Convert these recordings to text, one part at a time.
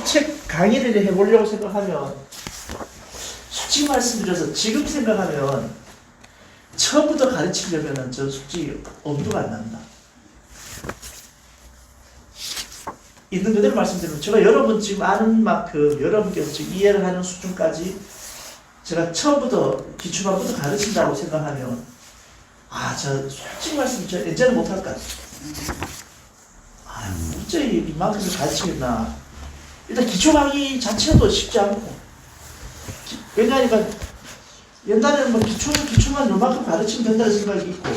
책 강의를 해보려고 생각하면 솔직히 말씀드려서 지금 생각하면 처음부터 가르치려면 저 솔직히 엄두가 안 납니다. 있는 그대로 말씀드리면 제가 여러분 지금 아는 만큼 여러분께서 지금 이해를 하는 수준까지 제가 처음부터 기초반부터 가르친다고 생각하면 저 솔직히 말씀드리면 저 예전에 못할 것 같아요. 진짜 이만큼을 가르치겠나. 일단 기초 강의 자체도 쉽지 않고 왜냐하니까 옛날에는 뭐 기초만 요만큼 가르치면 된다는 생각이 있고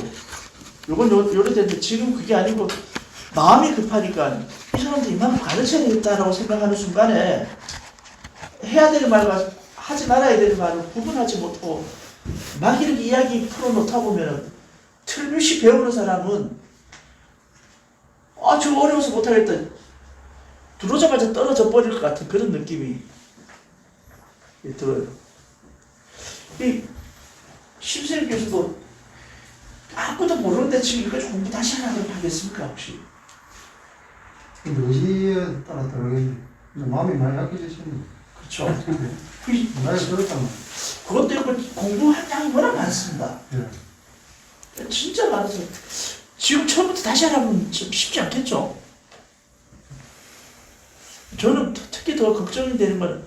요건 요래됐는데 지금 그게 아니고 마음이 급하니까 이 사람들 이만큼 가르쳐야겠다라고 생각하는 순간에 해야 되는 말과 하지 말아야 되는 말을 구분하지 못하고 막 이렇게 이야기 풀어놓다 보면은 틀림없이 배우는 사람은 저거 어려워서 못하겠다 들어오자마자 떨어져 버릴 것 같은 그런 느낌이 들어요. 이 심세일 교수도 아무것도 모르는데 지금 이거 공부 다시 하라고 하겠습니까 혹시? 근데 의지에 따라 다르겠네. 마음이 많이 약해지시는. 그렇죠. 많이 들었잖아. 그것 때문에 공부할 양이 워낙 많습니다. 예. 진짜 많아서 지금 처음부터 다시 하라면 좀 쉽지 않겠죠? 저는 특히 더 걱정이 되는 건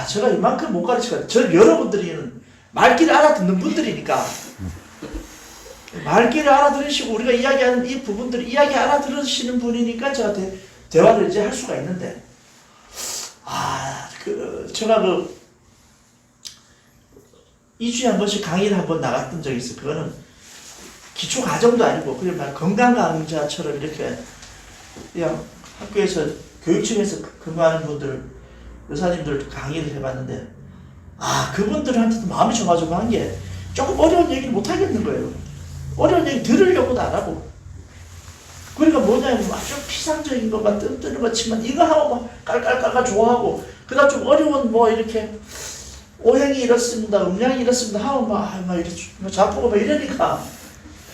제가 이만큼 못 가르치고 저는 여러분들이 말귀를 알아듣는 분들이니까 말귀를 알아들으시고 우리가 이야기하는 이 부분들을 이야기 알아들으시는 분이니까 제가 대화를 이제 할 수가 있는데 제가 2주에 한 번씩 강의를 한 번 나갔던 적이 있어요. 그거는 기초 과정도 아니고 그냥 건강 강좌처럼 이렇게 그냥 학교에서 교육청에서 근무하는 분들 의사님들 강의를 해봤는데 그분들한테도 마음이 조마조마한 게 조금 어려운 얘기를 못 하겠는 거예요. 어려운 얘기 들으려고도 안 하고 그러니까 뭐냐면 좀 피상적인 것만 뜨는 것지만 이거 하고 막 깔깔깔깔 좋아하고 그 다음 좀 어려운 이렇게 오행이 이렇습니다 음양이 이렇습니다 하고 막 이렇게 자꾸고 막 이러니까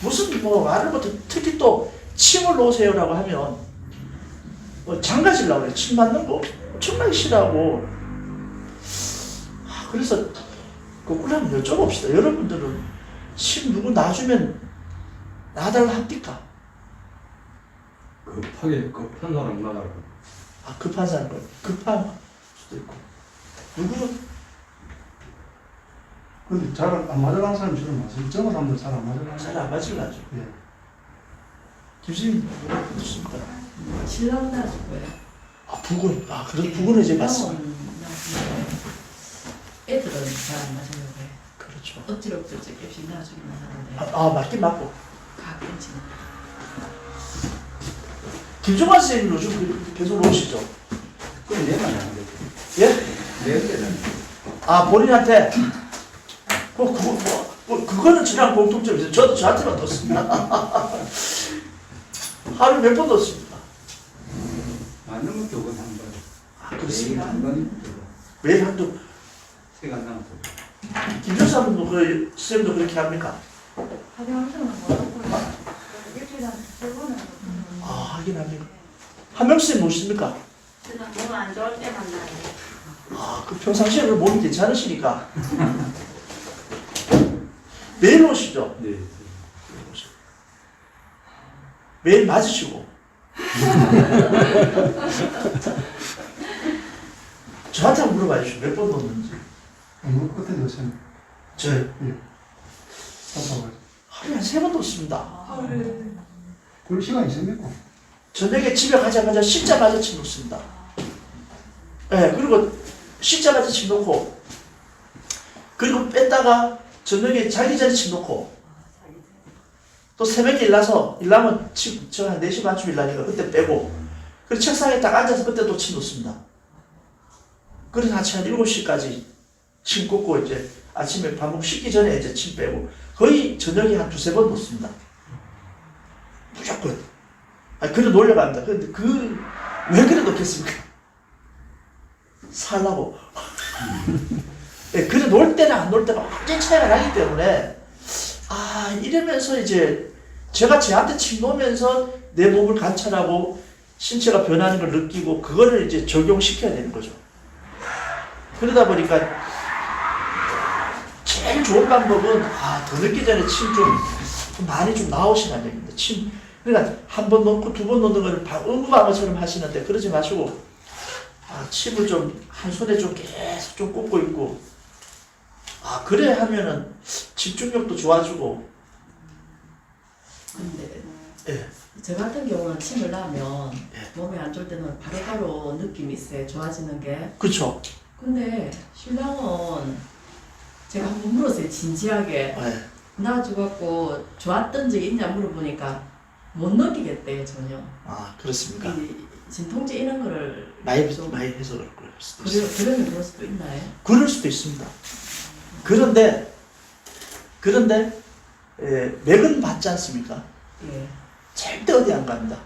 무슨 말을 못해. 특히 또 침을 놓으세요라고 하면 장가지려고 그래. 침 맞는 거 엄청나게 싫어하고 그래서 거꾸로 한번 여쭤봅시다. 여러분들은 침 누구 놔주면 놔달라 합니까? 급한 사람 나가라. 급한 사람 급한 수도 있고 누구는 근데 잘 안 맞아가는 사람이 주로 많아요. 정은 사람들 잘 안 맞아가는 잘 안 맞으려죠. 예. 교수님 그렇습니까? 신랑 놔줄 거예요. 부근 그래도 부근은 이제 맞습니다. 애들은 잘 안 맞으려고 해. 그렇죠. 억지로 값이 놔주기만 하는데 맞긴 맞고 가끔씩 김종환 선생님 요즘 계속 오시죠? 그건 내가 안 돼. 예? 내가 본인한테 그거는 저랑 공통점이 있어요. 저도 저한테만 넣습니다. 하루 몇 번 넣습니다. 맞는 것도 그건 한 번. 그렇습니다. 한 번. 매일 한두 시간 남았어. 김종사님도 선생님도 그렇게 합니까? 하긴 항상 뭐라고요? 일주일에 한 3번은 하긴 합니까? 한명 선생님 모십니까? 그냥 몸 안 좋을 때 만나요. 그 평상시에 몸이 괜찮으시니까 매일 오시죠? 네. 매일 맞으시고 저한테 한번 물어봐 주시죠. 몇 번 넣는지. 없는 것 같은데 요새는. 저 답답하죠. 하루에 한 3번 넣습니다. 그럴 시간 있습니까? 저녁에 집에 가자마자 씻자마자 침 놓습니다. 그리고 씻자마자 침 놓고 그리고 뺐다가 저녁에 자기 전에 침 놓고 또 새벽에 일나면 저 한 4시 반쯤 일나니까 그때 빼고 그리고 책상에 딱 앉아서 그때 또 침 놓습니다. 그래서 아침 한 7시까지 침 꽂고 이제 아침에 밥 먹고 씻기 전에 이제 침 빼고 거의 저녁에 한 2-3번 놓습니다. 무조건. 그래 놀려갑니다. 근데 왜 그래 놓겠습니까? 살라고. 그래 놀 때랑 안 놀 때가 완전 차이가 나기 때문에 이러면서 이제 제가 쟤한테 침 놓으면서 내 몸을 관찰하고 신체가 변하는 걸 느끼고 그거를 이제 적용시켜야 되는 거죠. 그러다 보니까 제일 좋은 방법은 더 늦기 전에 침 좀 많이 좀 나오시면 안 됩니다. 침 그러니까 한 번 넣고 두 번 넣는 걸 의무방어처럼 하시는데 그러지 마시고 침을 좀 한 손에 좀 계속 좀 꽂고 있고 그래 하면은 집중력도 좋아지고. 근데 예. 저 같은 경우는 침을 놔면 예. 몸이 안 좋을 때는 바로바로 느낌이 있어요. 좋아지는 게. 그쵸. 근데 신랑은 제가 한번 물었어요. 진지하게. 예. 놔줘갖고 좋았던 적이 있냐 물어보니까 못 느끼겠대요. 전혀. 그렇습니까? 이 진통제 이런 거를 많이 좀 해서 그럴 수도 있어요. 그러면 그럴 수도 있나요? 그럴 수도 있습니다. 그런데 맥은 받지 않습니까? 예. 절대 어디 안 갑니다.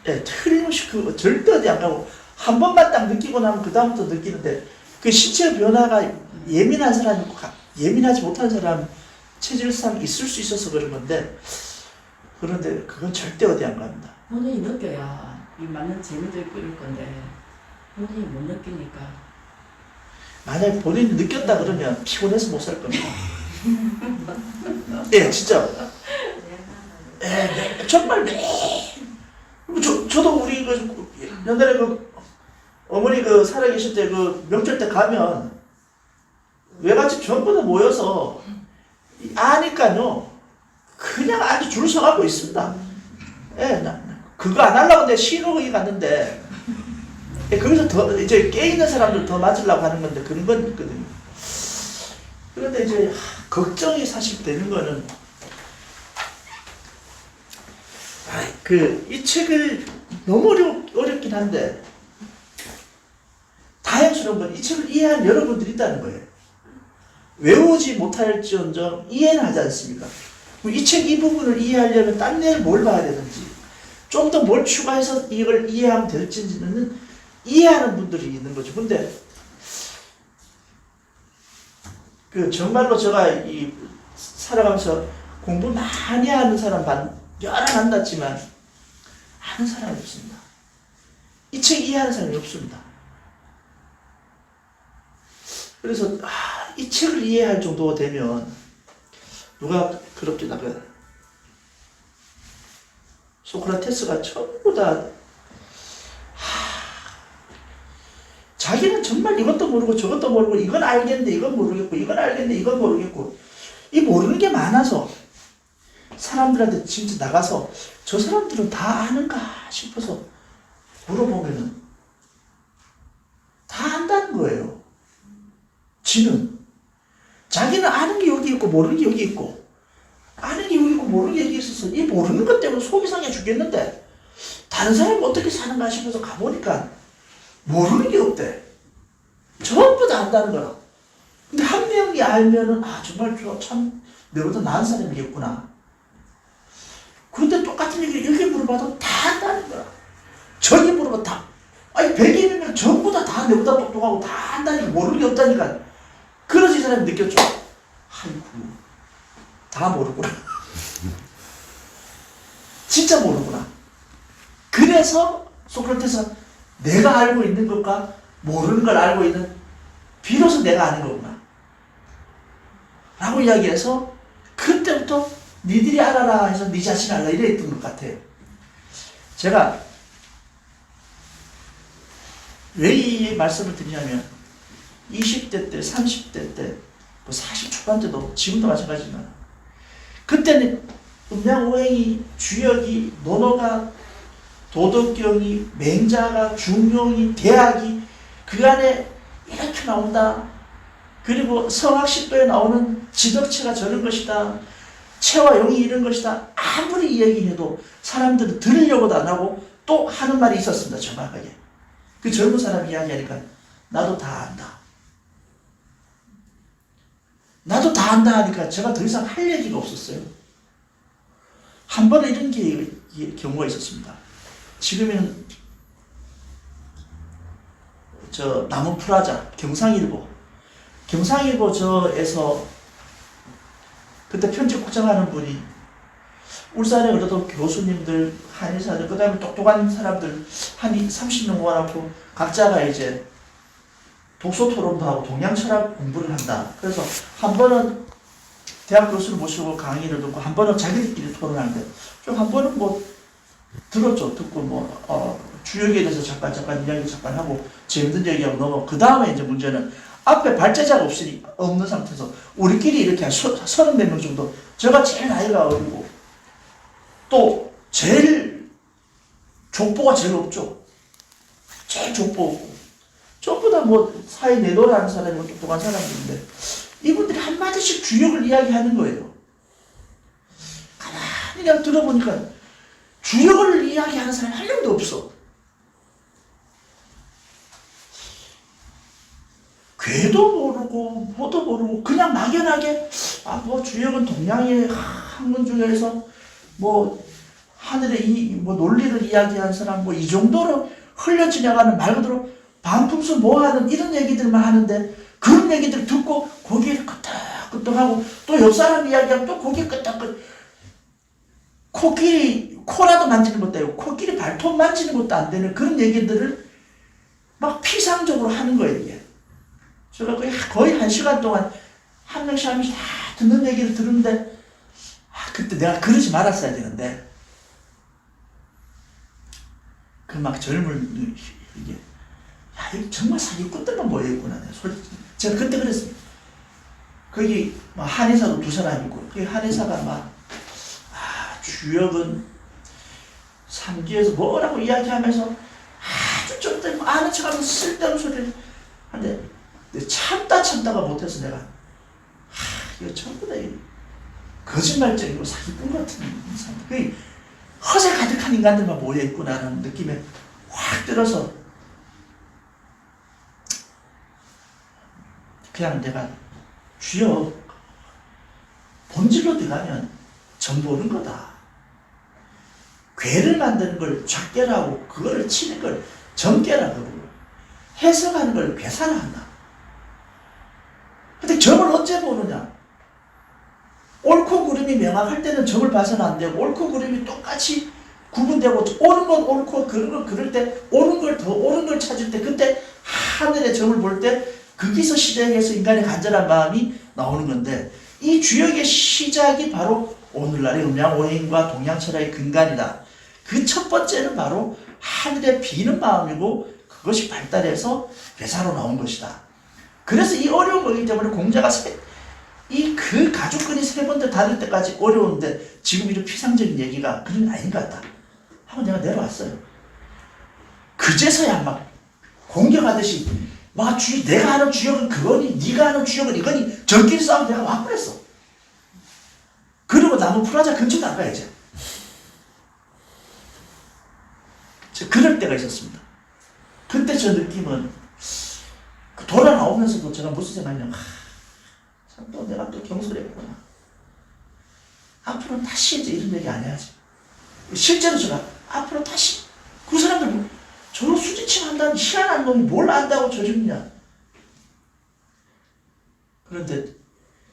예, 틀림없이 절대 어디 안 가고 한 번만 딱 느끼고 나면 그 다음부터 느끼는데 그 신체 변화가 예민한 사람이 있고 예민하지 못한 사람 체질상 있을 수 있어서 그런 건데 그런데 그건 절대 어디 안 갑니다. 본인이 느껴야 이 맞는 재미도 있고 이럴 건데 본인이 못 느끼니까. 만약에 본인이 느꼈다 그러면 피곤해서 못 살 겁니다. 예, 진짜. 정말 저도 우리 옛날에 어머니 살아계실 때 명절 때 가면 외갓집 전부 다 모여서 아니까요 그냥 아주 줄 서가고 있습니다. 그거 안 하려고 내가 신호기 갔는데 거기서 더 이제 깨 있는 사람들 더 맞으려고 하는 건데 그런 건 있거든요. 그런데 이제 걱정이 사실 되는 거는 이 책을 너무 어렵긴 한데 다행스러운 건 이 책을 이해할 여러분들이 있다는 거예요. 외우지 못할지언정 이해는 하지 않습니까? 이 책 이 부분을 이해하려면 딴 데를 뭘 봐야 되는지 좀 더 뭘 추가해서 이걸 이해하면 될지는 이해하는 분들이 있는 거죠. 근데 정말로 제가 살아가면서 공부 많이 하는 사람 여러 만났지만 아는 사람이 없습니다. 이 책 이해하는 사람이 없습니다. 그래서 이 책을 이해할 정도가 되면 누가 그렇게 소크라테스가 전부 다 자기는 정말 이것도 모르고 저것도 모르고 이건 알겠는데 이건 모르겠고 이건 알겠는데 이건 모르겠고 이 모르는 게 많아서 사람들한테 진짜 나가서 저 사람들은 다 아는가 싶어서 물어보면은 다 안다는 거예요. 자기는 아는 게 여기 있고 모르는 게 여기 있고 아는 게 여기 있고 모르는 게 여기 있어서 이 모르는 것 때문에 속이 상해 죽겠는데 다른 사람이 어떻게 사는가 싶어서 가보니까 모르는 게 없대. 전부 다 안다는 거라. 근데 한 명이 알면은 정말 참 내보다 나은 사람이겠구나. 그런데 똑같은 얘기를 여기 물어봐도 다 안다는 거야. 저기 물어봐도 다. 100인이면 전부 다 내보다 똑똑하고 다 안다니까 모르는 게 없다니까. 그래서 이 사람이 느꼈죠. 아이고 다 모르구나. 진짜 모르구나. 그래서 소크라테스가 내가 알고 있는 것과 모르는 걸 알고 있는 비로소 내가 아는 거구나 라고 이야기해서 그때부터 니들이 알아라 해서 니 자신이 알라 이래 했던 것 같아요. 제가 왜 이 말씀을 드리냐면 20대 때 30대 때 40 초반 때도 지금도 마찬가지지만 그때는 음양오행이 주역이 논어가 도덕경이 맹자가 중용이 대학이 그 안에 이렇게 나온다. 그리고 성학식도에 나오는 지덕체가 저런 것이다. 체와 용이 이런 것이다. 아무리 이야기해도 사람들은 들으려고도 안 하고 또 하는 말이 있었습니다. 정확하게. 그 젊은 사람이 이야기하니까 나도 다 안다. 나도 다 안다 하니까 제가 더 이상 할 얘기가 없었어요. 한 번에 이런 경우가 있었습니다. 지금은 나무프라자 경상일보 저에서 그때 편집 국장하는 분이 울산에 그래도 교수님들, 한의사들, 그 다음에 똑똑한 사람들 한 30명 모아놓고 각자가 이제 독서 토론도 하고 동양 철학 공부를 한다. 그래서 한 번은 대학 교수를 모시고 강의를 듣고 한 번은 자기들끼리 토론하는데 좀 한 번은 뭐 들었죠. 듣고 주역에 대해서 잠깐 이야기 잠깐 하고 재밌는 얘기하고 넘어. 그 다음에 이제 문제는 앞에 발제자가 없는 상태에서 우리끼리 이렇게 한 30몇 명 정도, 제가 제일 나이가 어리고 또 제일 족보가 제일 없죠. 제일 족보 없고 전부 다 뭐 사회 내도라는 사람이고 똑똑한 사람들인데 이분들이 한마디씩 주역을 이야기하는 거예요. 가만히 그냥 들어보니까 주역을 이야기하는 사람이 한 명도 없어. 괴도 모르고 뭐도 모르고 그냥 막연하게 뭐 주역은 동양의 학문 중에서 뭐 하늘의 뭐 논리를 이야기하는 사람 뭐 이 정도로 흘려 지나가는 말 그대로 반품수 뭐 하는 이런 얘기들만 하는데 그런 얘기들 듣고 고개를 끄덕끄덕하고 또 옆 사람 이야기하면 또 고개 끄덕끄덕 코라도 만지는 것도 아니고 코끼리 발톱 만지는 것도 안 되는 그런 얘기들을 막 피상적으로 하는 거예요 이게. 제가 거의 1시간 동안 한 명씩 다 듣는 얘기를 들었는데 그때 내가 그러지 말았어야 되는데 그 막 젊은 이게 이거 정말 사기꾼들만 모여있구나. 솔직히 제가 그때 그랬습니다. 거기 한의사도 2사람이고 거기 한의사가 주역은 삼기에서 뭐라고 이야기하면서 아주 좀 아는 척하면서 쓸데없는 소리를 하는데 참다가 못해서 내가 이거 전부 다 거짓말쟁이고 사기꾼 같은 사람, 그 허세 가득한 인간들만 모여있구나라는 느낌에 확 들어서 그냥 내가 주역 본질로 들어가면 정보는 거다. 괴를 만드는 걸 작괴라고 그거를 치는 걸 정괴라고 그러고 해석하는 걸 괴사를 한다. 근데 점을 언제 보느냐? 옳고 그름이 명확할 때는 점을 봐서는 안 되고 옳고 그름이 똑같이 구분되고 옳은 건 옳고 그런 걸 그럴 때 옳은 걸 더 옳은 걸 찾을 때 그때 하늘의 점을 볼 때 거기서 시작해서 인간의 간절한 마음이 나오는 건데 이 주역의 시작이 바로 오늘날의 음양오행과 동양철학의 근간이다. 그 첫 번째는 바로 하늘에 비는 마음이고 그것이 발달해서 괴사로 나온 것이다. 그래서 이 어려운 거기 때문에 공자가 그 가죽끈이 3번째 닿을 때까지 어려운데 지금 이런 피상적인 얘기가 그런 게 아닌 것 같다 하고 내가 내려왔어요. 그제서야 막 공격하듯이 내가 아는 주역은 그거니 네가 아는 주역은 이거니 저끼리 싸우면 내가 와버렸어. 그리고 나무 프라자 근처도 안 가야지. 그럴 때가 있었습니다. 그때 저 느낌은 돌아 나오면서도 제가 무슨 생각이냐면 참 또 내가 또 경솔했구나. 앞으로는 다시 이제 이런 얘기 안 해야지. 실제로 제가 앞으로 다시 그 사람들 저런 수지침 한다는 희한한 놈이 뭘 안다고 저러느냐. 그런데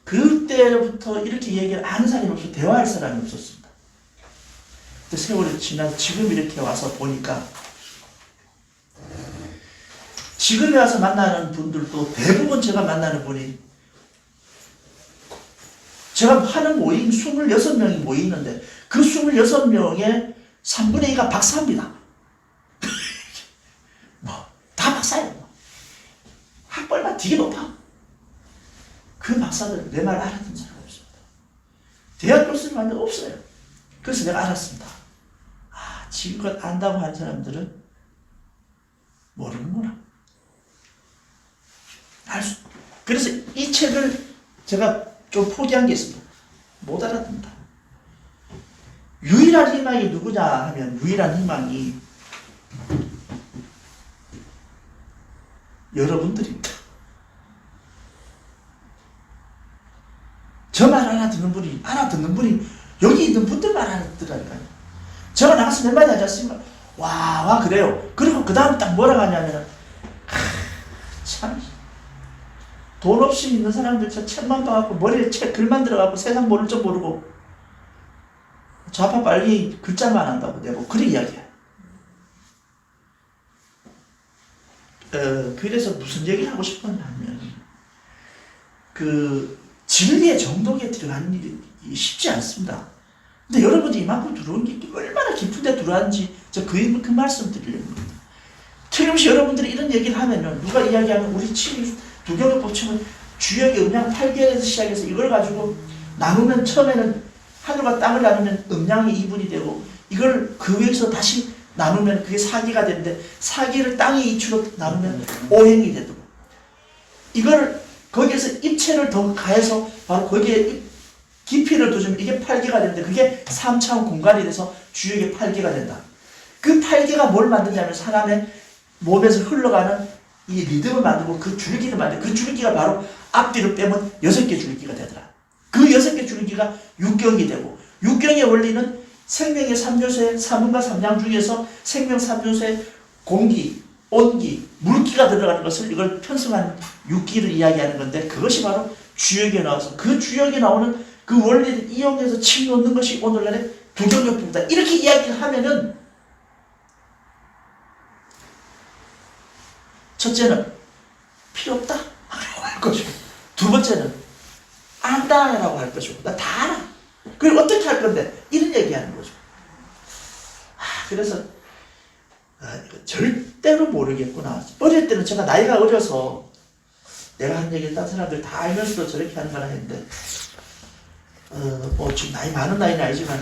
그때부터 이렇게 얘기를 아는 사람이 없어 대화할 사람이 없었습니다. 근데 세월이 지나서 지금 이렇게 와서 보니까 지금에 와서 만나는 분들도 대부분 제가 만나는 분이 제가 하는 모임 26명이 모이는데 그 26명의 3분의 2가 박사입니다. 다 박사예요. 학벌만 되게 높아. 그 박사들 내 말 알아듣는 사람 없습니다. 대학 교수님 만나 없어요. 그래서 내가 알았습니다. 지금껏 안다고 한 사람들은 모르는구나. 그래서 이 책을 제가 좀 포기한 게 있습니다. 못 알아듣는다. 유일한 희망이 누구냐 하면 유일한 희망이 여러분들입니다. 저 말 알아듣는 분이 여기 있는 분들만 알아듣더라니까요. 제가 나가서 몇 마디 하지 않습니까? 와 그래요. 그리고 그 다음 딱 뭐라고 하냐면 참 돈 없이 있는 사람들 저 책만 봐갖고 머리에 글만 들어가고 세상 모를 줄 모르고 좌파 빨갱이 글자만 한다고 내가 그런 이야기야. 그래서 무슨 얘기를 하고 싶었냐면 그 진리의 정독에 들어가는 일이 쉽지 않습니다. 근데 여러분이 이만큼 들어온 게 얼마나 깊은데 들어왔는지 그 말씀 드리려는 겁니다. 틀림없이 여러분들이 이런 얘기를 하면은 누가 이야기하면 우리 두경법 치면 주역의 음양 8개에서 시작해서 이걸 가지고 나누면 처음에는 하늘과 땅을 나누면 음양이 2분이 되고 이걸 그 위에서 다시 나누면 그게 사기가 되는데 사기를 땅의 이치로 나누면 오행이 되고 이걸 거기에서 입체를 더 가해서 바로 거기에 깊이를 두주면 이게 8개가 되는데 그게 3차원 공간이 돼서 주역의 8개가 된다. 그 8개가 뭘 만드냐면 사람의 몸에서 흘러가는 이 리듬을 만들고 그 줄기를 만들고 그 줄기가 바로 앞뒤를 빼면 6개 줄기가 되더라. 그 6개 줄기가 육경이 되고 육경의 원리는 생명의 3요소의 3원과 3양 중에서 생명 3요소의 공기, 온기, 물기가 들어가는 것을 이걸 편성한 육기를 이야기하는 건데 그것이 바로 주역에 나와서 그 주역에 나오는 그 원리를 이용해서 침 놓는 것이 오늘날의 두경역법이다. 이렇게 이야기를 하면은 첫째는 필요 없다 라고 할 것이고 두 번째는 안다 라고 할 것이고 나 다 알아. 그리고 어떻게 할 건데 이런 얘기하는 거죠. 그래서 절대로 모르겠구나. 어릴 때는 제가 나이가 어려서 내가 한 얘기를 딴 사람들 다 알면서도 저렇게 하는 거라 했는데 뭐 지금 나이 많은 나이는 아니지만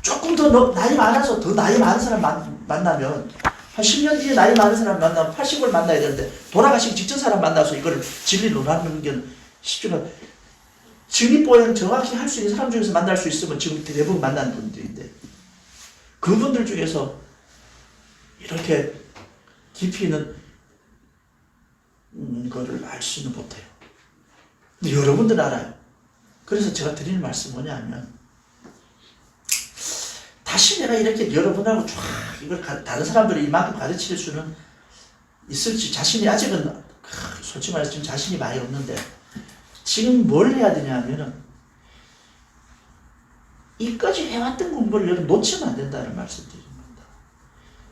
조금 더 나이 많아서 더 나이 많은 사람 만나면 한 10년 뒤에 나이 많은 사람 만나면 80을 만나야 되는데 돌아가시기 직전 사람 만나서 이거를 진리 논하는 게 쉽지가 진리보행 정확히 할 수 있는 사람 중에서 만날 수 있으면 지금 대부분 만나는 분들인데 그분들 중에서 이렇게 깊이 있는 거를 알 수는 못해요. 근데 여러분들은 알아요. 그래서 제가 드리는 말씀은 뭐냐면 다시 내가 이렇게 여러분하고 쫙 이걸 다른 사람들이 이만큼 가르칠 수는 있을지 자신이 아직은 솔직히 말해서 지금 자신이 많이 없는데 지금 뭘 해야 되냐 하면은 이까지 해왔던 공부를 여러분 놓치면 안 된다는 말씀 드리는 겁니다.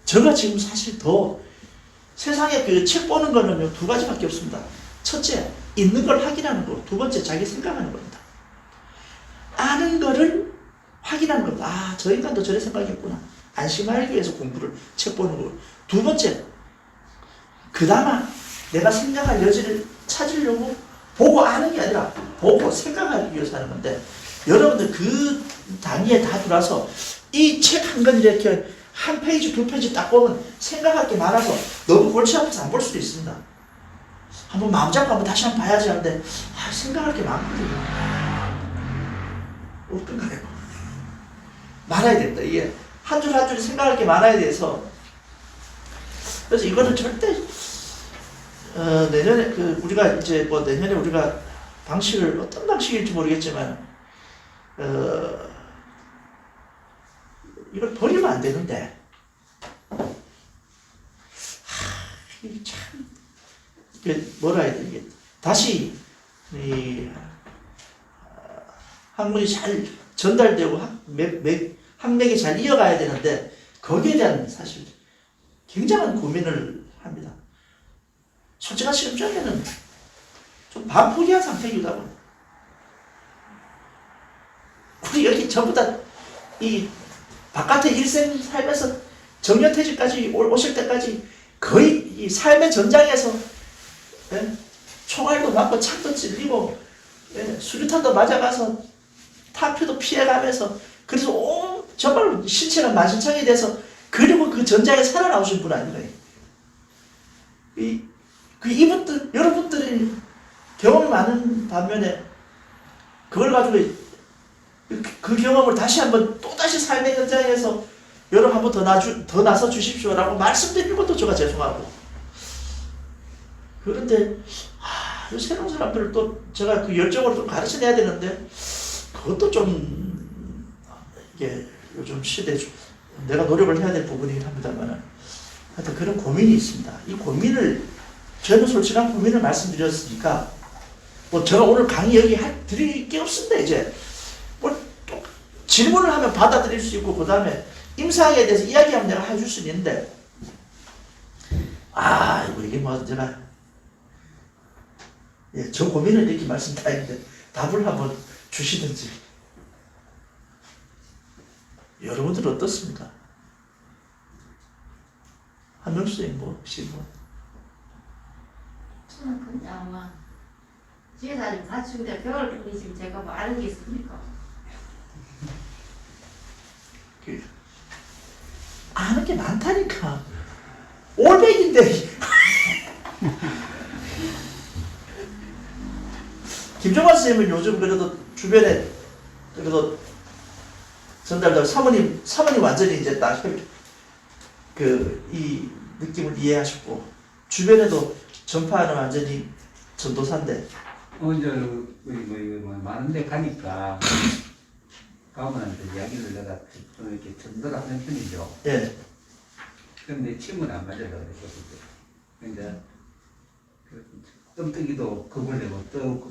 제가 지금 사실 더 세상에 그 책 보는 거는 두 가지밖에 없습니다. 첫째, 있는 걸 확인하는 거고 두 번째, 자기 생각하는 겁니다. 아는 거를 확인하는 겁니다. 아, 저 인간도 저래 생각했구나. 안심하기 위해서 공부를 책 보는 거고 두 번째, 그나마 내가 생각할 여지를 찾으려고 보고 아는 게 아니라 보고 생각하기 위해서 하는 건데 여러분들 그 단위에 다 들어와서 이 책 한 권 이렇게 한 페이지 두 페이지 딱 보면 생각할 게 많아서 너무 골치 아파서 안 볼 수도 있습니다. 한번 마음 잡고 한번 다시 한번 봐야지 하는데 생각할 게 많거든요. 어떤가요? 많아야 된다. 이게 한 줄 한 줄이 생각할 게 많아야 돼서 그래서 이거는 절대 내년에 우리가 이제 뭐 내년에 우리가 방식을 어떤 방식일지 모르겠지만 이걸 버리면 안 되는데 이게 참 이게 뭐라 해야 돼 이게 다시 이 학문이 잘 전달되고 학맥이 잘 이어가야 되는데 거기에 대한 사실 굉장한 고민을 합니다. 솔직한 시점에는 좀 반포기한 상태이기도 하고 우리 여기 전부 다 이 바깥에 일생 살면서 정년퇴직까지 오실 때까지 거의 이 삶의 전장에서 총알도 맞고 창도 찔리고 수류탄도 맞아가서 타표도 피해가면서 그래서 정말 신체가 만신창이 돼서 그리고 그 전장에 살아나오신 분 아닌가요? 이분들 여러분들이 경험이 많은 반면에 그걸 가지고 그 경험을 다시 한번 또다시 삶의 현장에서 여러분 한번 더 나서 주십시오라고 말씀드리는 것도 제가 죄송하고 그런데 새로운 사람들을 또 제가 그 열정으로 좀 가르쳐내야 되는데 그것도 좀 이게 요즘 시대에 내가 노력을 해야 될 부분이긴 합니다만 하여튼 그런 고민이 있습니다. 이 고민을 저는 솔직한 고민을 말씀드렸으니까 뭐 제가 오늘 강의 여기 드릴 게 없습니다. 이제 뭐 질문을 하면 받아들일 수 있고 그 다음에 임상에 대해서 이야기하면 내가 해줄 수 있는데 이게 뭐 제가 저 고민을 이렇게 말씀드리는데 답을 한번 주시든지. 여러분들은 어떻습니까? 한명수 선생님 혹시 저는 그냥 지혜사 좀 갖추고 배울 뿐이 지금 제가 뭐 아는 게 있습니까? 아는 게 많다니까. 올백인데. 김종환 선생님은 요즘 그래도 주변에 그래도 전달도 사모님 완전히 이제 딱 이 느낌을 이해하셨고 주변에도 전파하는 완전히 전도사인데. 이제 많은데 가니까 가문한테 이야기를 내가 좀 이렇게 전도를 하는 편이죠. 예. 근데 침은 안 맞아요. 근데 뜸뜨기도 겁을 내고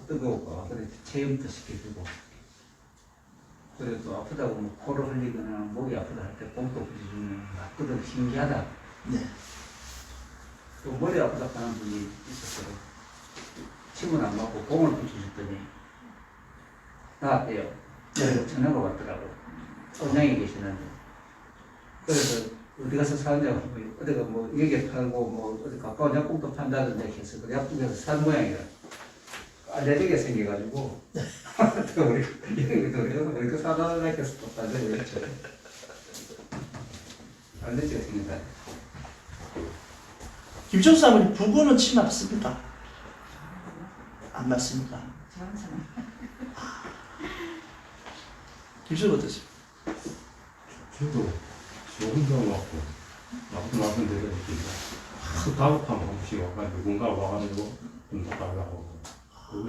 뜨거우고 그래 체험도 시켜주고 그래 또 아프다고 뭐 코를 흘리거나 목이 아프다 할 때 뽕도 부딪히면 맞거든. 신기하다. 네. 또 머리 아프다 하는 분이 있었어요. 침은 안 맞고 뽕을 붙여줬더니 나왔대요. 네. 전화가 왔더라고. 원장이 계시는데. 그래서 어디 가서 사느냐고, 어디가 뭐, 여기 팔고, 뭐, 어디 가까운 약국도 판다던데 해서, 그 약국에서 산 모양이라. 알레르기가 생겨가지고, 또 우리 사다가 해서 또 반대로 그랬죠. 알레르기가 생긴다. 김종수 사모님 부부는 침 맞습니까? 안 맞습니까? 저는 김종수 어떠십니까? 저도 혼자 맞고 나쁜 데가 있으니까 다급하면 한 번씩 와가지고 누군가 와가지고 좀 더 달라고 왜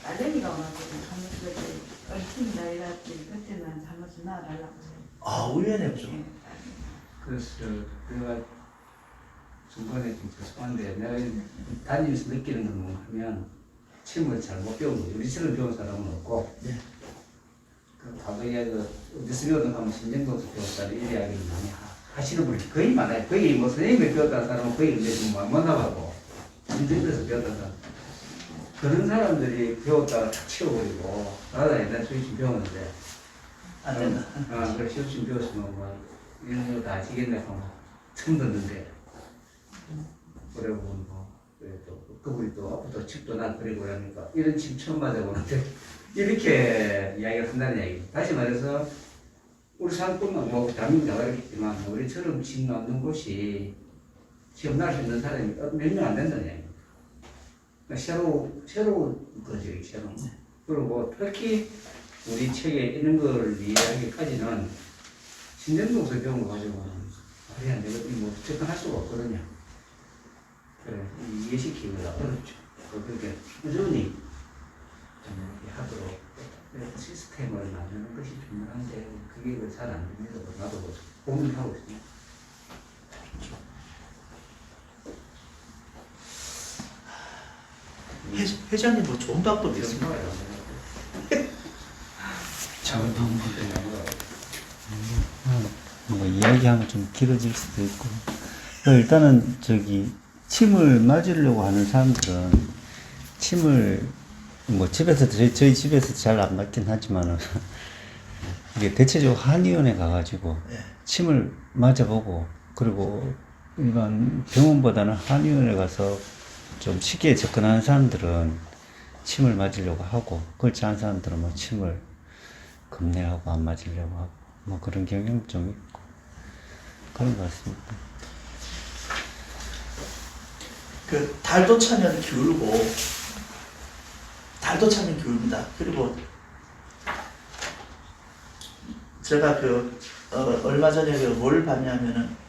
알레르기가 와가지고 잘못했지 얼큰이나 이랬지 그때는 잘못 좀 놔달라고 해요. 의외네요 좀. 예. 그래서 내가 중간에 좀 죄송한데, 내가 다니면서 느끼는 건 뭐 하면, 침을 잘 못 배우는 거예요. 우리처럼 배운 사람은 없고, 네. 과거 이야기가 어디서 배우든 가면 신정동에서 배웠다 이 이야기를 많이 하시는 분이 거의 많아요. 거의 뭐 선생님이 배웠다는 사람은 거의 이제 좀 만나봐고 신정동에서 배웠다는 사람. 그런 사람들이 배웠다가 탁 치워버리고 나도 옛날에 수익 배웠는데 안 된다. 그래 수익 배웠으면 뭐 이런 거 다 아시겠네 하고 처음 듣는데 그래 보면 뭐 그래 또 그분이 또 아프다 칩도 나 그리고 그러니까 이런 침 처음 맞아보는데 이렇게 이야기를 한다는 얘기. 다시 말해서 우리 산뿐만 뭐 당연히 나가겠지만 우리처럼 침 맞는 곳이 시험 날 수 있는 사람이 몇 명 안 된다는 얘기. 새로운 거죠, 새로운. 그리고 특히 우리 책에 있는 걸 이야기까지는 신정동에서 배운 거 가지고는 말이 안 되거든요. 뭐 접근할 수가 없거든요. 그래, 이해시키기가 어렵죠. 그렇게 꾸준히 좀 이렇게 하도록 시스템을 만드는 것이 중요한데 그게 잘 안 됩니다. 나도 고민하고 있습니다. 회장님 뭐 좋은 방법 있습니까? 뭐 이야기하면 좀 길어질 수도 있고 일단은 침을 맞으려고 하는 사람들은 침을 뭐 집에서 저희 집에서 잘 안 맞긴 하지만은 이게 대체적으로 한의원에 가가지고 침을 맞아보고 그리고 일반 병원보다는 한의원에 가서 좀 쉽게 접근하는 사람들은 침을 맞으려고 하고 그렇지 않은 사람들은 뭐 침을 겁내하고 안 맞으려고 하고 뭐 그런 경향이 좀 있고 그런 것 같습니다. 그 달도 차면 기울고 달도 차면 기울입니다. 그리고 제가 얼마 전에 뭘 봤냐면은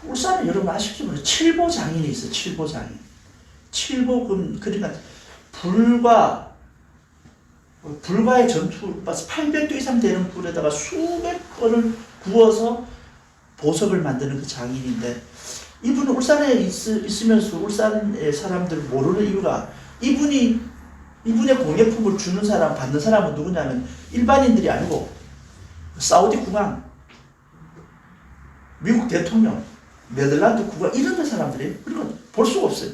울산에 여러분 아실지 모르겠어요. 칠보장인이 있어요. 칠보장인. 칠보금 그러니까 불과의 전투 800도 이상 되는 불에다가 수백 번을 구워서 보석을 만드는 그 장인인데 이분은 울산에 있으면서 울산의 사람들 모르는 이유가 이분이 이분의 공예품을 주는 사람, 받는 사람은 누구냐면 일반인들이 아니고 사우디 국왕, 미국 대통령, 네덜란드 국왕 이런 데 사람들이 그런 건 볼 수가 없어요.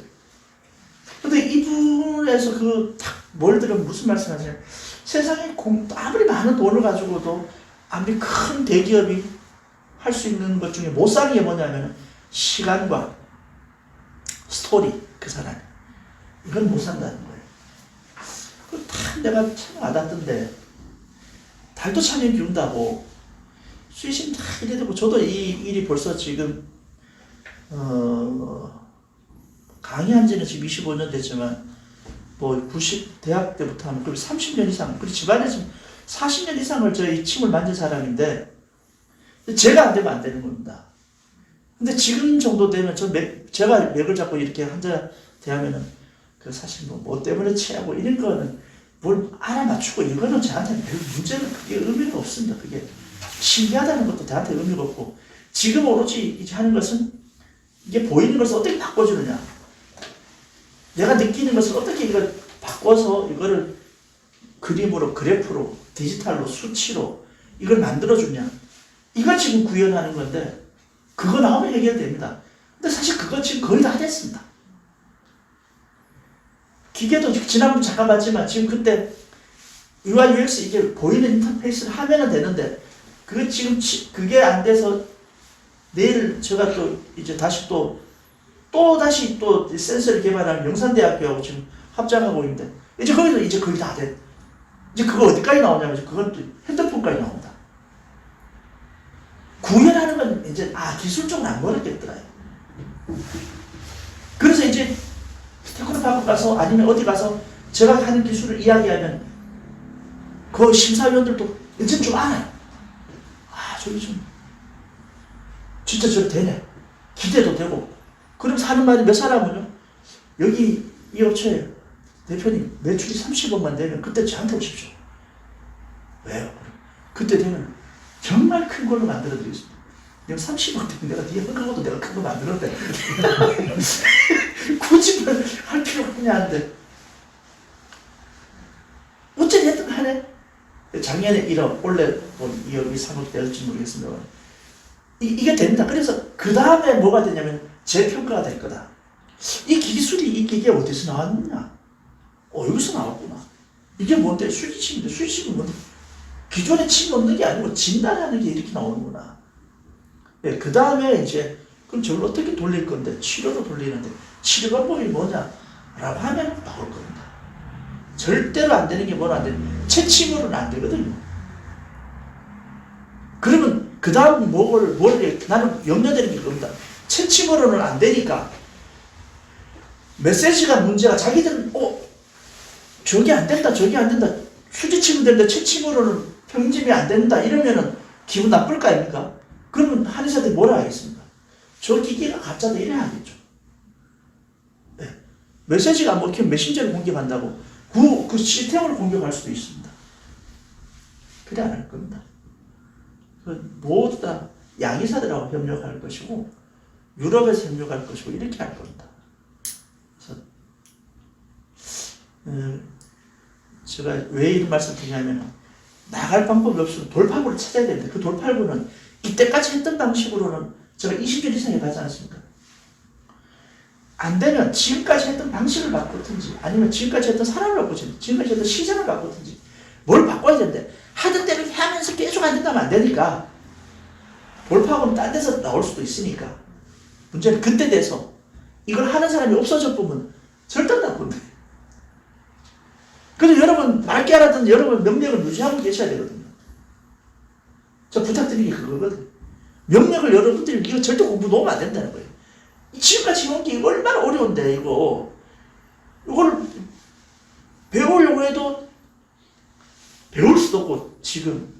근데 이분에서 뭘 들으면 무슨 말씀 하시냐면 세상에 아무리 많은 돈을 가지고도 아무리 큰 대기업이 할 수 있는 것 중에 못 사는 게 뭐냐면 시간과 스토리, 그 사람. 이건 못 산다는 거예요. 참 내가 참 와닿던데 달도 참여 비운다고 수의심 다 이래 되고 저도 이 일이 벌써 지금 강의한 지는 지금 25년 됐지만 뭐 90 대학 때부터 하면 그리고 30년 이상 그리고 집안에서 40년 이상을 저희 침을 만진 사람인데 제가 안 되면 안 되는 겁니다. 근데 지금 정도 되면 제가 맥을 잡고 이렇게 환자 대하면은 그 사실 뭐 때문에 취하고 이런 거는 뭘 알아맞추고 이거는 저한테 별 문제는 그게 의미가 없습니다. 그게 신기하다는 것도 저한테 의미가 없고 지금 오로지 이제 하는 것은 이게 보이는 것을 어떻게 바꿔주느냐. 내가 느끼는 것을 어떻게 이걸 바꿔서 이거를 그림으로, 그래프로, 디지털로, 수치로 이걸 만들어주냐. 이걸 지금 구현하는 건데 그거 나오면 해결됩니다. 근데 사실 그거 지금 거의 다 됐습니다. 기계도 지난번 잠깐 봤지만 지금 그때 UI UX 이게 보이는 인터페이스를 하면은 되는데 그게 지금 그게 안 돼서 내일 제가 또 이제 다시 다시 센서를 개발하는 영산대학교하고 지금 합작하고 있는데 이제 거기서 이제 거의 다 됐. 이제 그거 어디까지 나오냐면 그건 또 핸드폰까지 나옵니다. 구현하는 건 이제 기술적으로 안 어렵겠더라요. 그래서 이제 테크노파크 가서 아니면 어디 가서 제가 하는 기술을 이야기하면 그 심사위원들도 이제 좀 알아요. 저기 좀 진짜 저렇게 되네. 기대도 되고. 그럼 하는 말이 몇 사람은요? 여기 이 업체 대표님 매출이 30억만 되면 그때 저한테 오십시오. 왜요? 그때 되면 정말 큰 걸로 만들어 드리겠습니다. 내가 30억 되면 내가 네 큰 것도 내가 큰 거 만들었대. 굳이 할 필요가 없냐 하는데 어쨌든 했든 하네. 작년에 1억, 올해 뭐 2억이 3억 될지 모르겠습니다. 이게 됩니다. 그래서 그 다음에 뭐가 되냐면 재평가가 될 거다. 이 기계 어디서 나왔느냐? 여기서 나왔구나. 이게 뭔데? 수지침인데 수지침은 뭔데? 기존에 침 넣는 게 아니고 진단하는 게 이렇게 나오는구나. 네, 그 다음에 이제 그럼 저걸 어떻게 돌릴 건데? 치료로 돌리는데 치료 방법이 뭐냐? 라고 하면 나올 겁니다. 절대로 안 되는 게 뭐는 안 돼? 채침으로는 안 되거든요. 그러면 그 다음 나는 염려되는 게 그겁니다. 채침으로는 안 되니까 메시지가 문제가 자기들은 저게 안 된다 저게 안 된다 수지침은 되는데 채침으로는 평짐이 안 된다 이러면은 기분 나쁠 거 아닙니까? 그러면 한의사들이 뭐라 하겠습니까? 저 기계가 가짜다 이래야 하겠죠. 네. 메시지가 안 먹히면 메신저를 공격한다고 그 시스템을 공격할 수도 있습니다. 그래 안 할 겁니다. 모두 다 양의사들하고 협력할 것이고 유럽에서 협력할 것이고 이렇게 할 겁니다. 그래서 제가 왜 이런 말씀 드리냐면 나갈 방법이 없으면 돌파구를 찾아야 되는데 그 돌파구는 이때까지 했던 방식으로는 제가 20년 이상 해봤지 않습니까? 안 되면 지금까지 했던 방식을 바꾸든지 아니면 지금까지 했던 사람을 바꾸든지 지금까지 했던 시장을 바꾸든지 뭘 바꿔야 되는데 하던 대로 하면서 계속 안 된다면 안 되니까 돌파구는 딴 데서 나올 수도 있으니까 문제는 그때 돼서 이걸 하는 사람이 없어져 보면 절대 안 나쁜데. 그래서 여러분 맑게 알았던 여러분 명령을 유지하고 계셔야 되거든요. 저 부탁드리는 게 그거거든요. 명령을 여러분들이 이거 절대 공부 놓으면 안 된다는 거예요. 지금까지 해온 게 얼마나 어려운데 이걸 배우려고 해도 배울 수도 없고 지금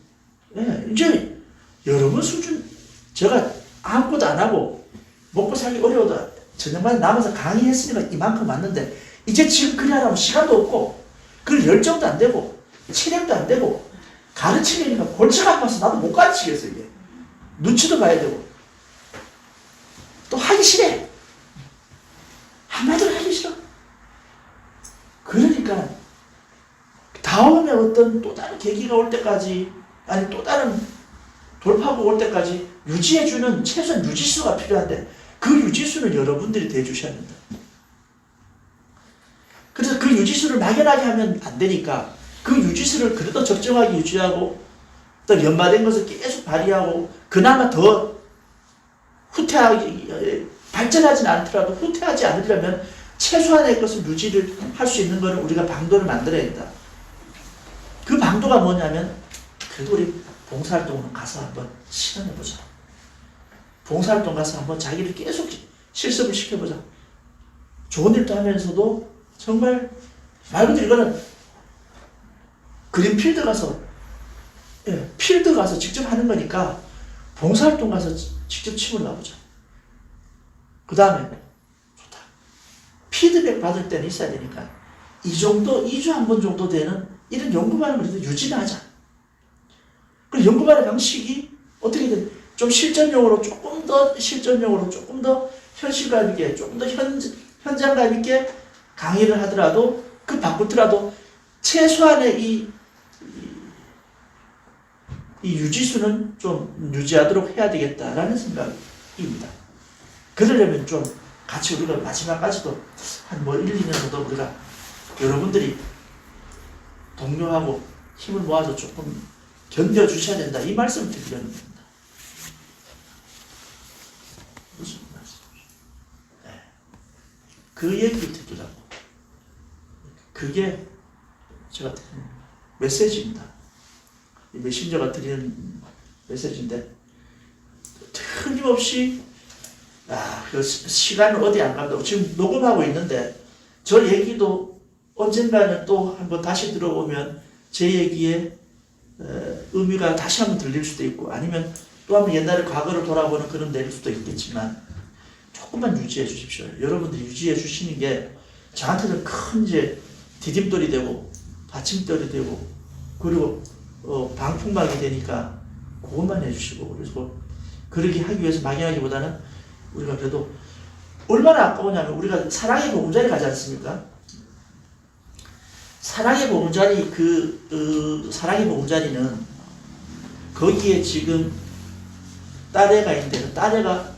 이제 여러분 수준 제가 아무것도 안 하고 먹고 살기 어려워도 저녁마다 남아서 강의했으니까 이만큼 왔는데 이제 지금 그래 하라면 시간도 없고 그 열정도 안 되고 체력도 안 되고 가르치려니까 골치가 아파서 나도 못 가르치겠어. 이게 눈치도 봐야 되고 또 하기 싫어. 한마디로 하기 싫어. 그러니까 어떤 또 다른 계기가 올 때까지, 아니 또 다른 돌파구가 올 때까지 유지해주는 최소한 유지수가 필요한데 그 유지수는 여러분들이 대주셔야 된다. 그래서 그 유지수를 막연하게 하면 안 되니까 그 유지수를 그래도 적정하게 유지하고 또 연마된 것을 계속 발휘하고 그나마 더 후퇴하기, 발전하지는 않더라도 후퇴하지 않으려면 최소한의 것을 유지를 할 수 있는 것은 우리가 방도를 만들어야 된다. 그 방도가 뭐냐면 그래도 우리 봉사활동으로 가서 한번 실현해보자. 봉사활동 가서 한번 자기를 계속 실습을 시켜보자. 좋은 일도 하면서도 정말 말 그대로 이거는 그린필드 가서 필드 가서 직접 하는 거니까 봉사활동 가서 직접 침을 놔보자. 그 다음에 좋다. 피드백 받을 때는 있어야 되니까 이 정도 2주 한 번 정도 되는 이런 연구반을 그래도 유지를 하자. 그리고 연구반의 방식이 어떻게든 좀 실전용으로 조금 더 현실감 있게 조금 더 현장감 있게 강의를 하더라도 그 바꾸더라도 최소한의 이 유지수는 좀 유지하도록 해야 되겠다라는 생각입니다. 그러려면 좀 같이 우리가 마지막까지도 한 1, 2년 정도 우리가 여러분들이 동료하고 힘을 모아서 조금 견뎌주셔야 된다. 이 말씀을 드리려는 겁니다. 무슨 말씀이죠? 네. 그 얘기를 드리려고. 그게 제가 드리는 메시지입니다. 이 메신저가 드리는 메시지인데 틀림없이 그 시간은 어디 안 간다고 지금 녹음하고 있는데 저 얘기도 언젠가는 또 한번 다시 들어보면 제 얘기에 의미가 다시 한번 들릴 수도 있고 아니면 또 한번 옛날의 과거를 돌아보는 그런 내일 수도 있겠지만 조금만 유지해 주십시오. 여러분들이 유지해 주시는 게 저한테는 큰 이제 디딤돌이 되고 받침돌이 되고 그리고 방풍막이 되니까 그것만 해주시고 그래서 그러기 하기 위해서 막연하기보다는 우리가 그래도 얼마나 아까우냐면 우리가 사랑의 보금자리 가지 않습니까? 사랑의 보금자리 사랑의 보금자리는 거기에 지금 딸애가 있는데 딸애가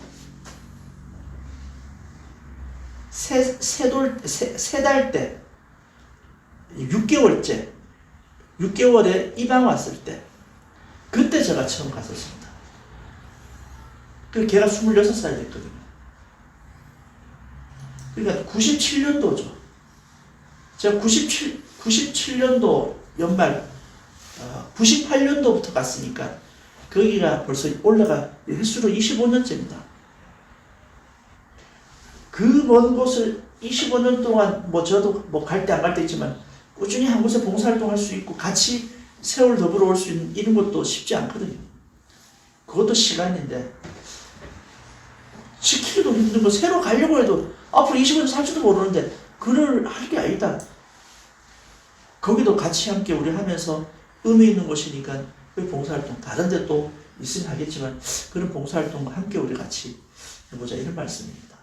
세 달 때 6개월에 입양 왔을 때 그때 제가 처음 갔었습니다. 그 걔가 26살이 됐거든요. 그러니까 97년도죠. 제가 97년도 연말 98년도부터 갔으니까 거기가 벌써 올라가 횟수로 25년째입니다. 그 먼 곳을 25년 동안 저도 갈 때 안 갈 때 있지만 꾸준히 한 곳에 봉사활동 할 수 있고 같이 세월 더불어 올 수 있는 이런 것도 쉽지 않거든요. 그것도 시간인데 지키기도 힘든 거 새로 가려고 해도 앞으로 20년 살지도 모르는데 그걸 할 게 아니다. 거기도 같이 함께 우리 하면서 의미 있는 곳이니까 그 봉사활동 다른 데 또 있으면 하겠지만 그런 봉사활동과 함께 우리 같이 해보자 이런 말씀입니다.